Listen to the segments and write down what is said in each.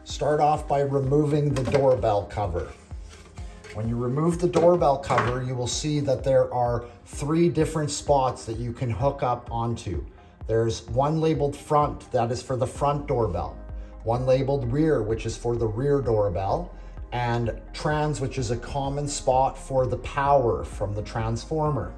Start off by removing the doorbell cover. When you remove the doorbell cover, you will see that there are 3 different spots that you can hook up onto. There's one labeled front, that is for the front doorbell. One labeled rear, which is for the rear doorbell. And trans, which is a common spot for the power from the transformer.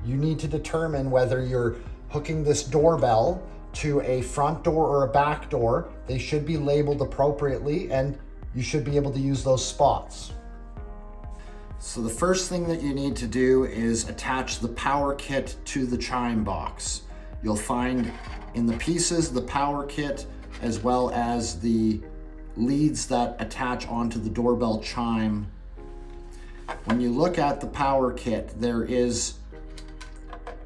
You need to determine whether you're hooking this doorbell to a front door or a back door. They should be labeled appropriately and you should be able to use those spots. So the first thing that you need to do is attach the power kit to the Chime box. You'll find in the pieces the power kit as well as the leads that attach onto the doorbell chime. When you look at the power kit, there is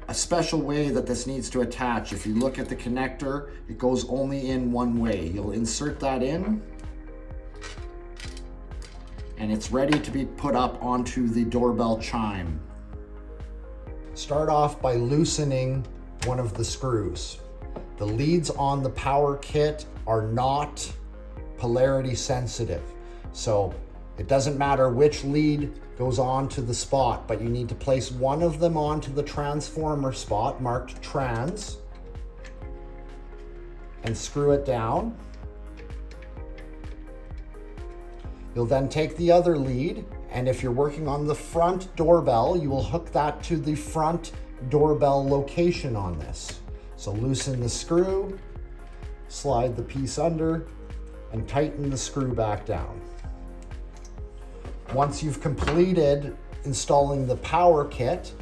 a special way that this needs to attach. If you look at the connector, it goes only in one way. You'll insert that in, and it's ready to be put up onto the doorbell chime. Start off by loosening one of the screws. The leads on the power kit are not polarity sensitive, so it doesn't matter which lead goes on to the spot, but you need to place one of them onto the transformer spot marked trans and screw it down. You'll then take the other lead, and if you're working on the front doorbell, you will hook that to the front doorbell location on this. So loosen the screw, slide the piece under, and tighten the screw back down. Once you've completed installing the power kit,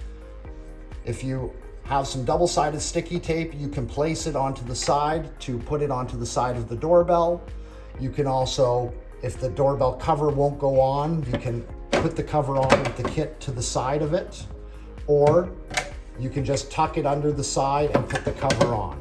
if you have some double-sided sticky tape, you can place it onto the side to put it onto the side of the doorbell. You can also, if the doorbell cover won't go on, you can put the cover on with the kit to the side of it, or you can just tuck it under the side and put the cover on.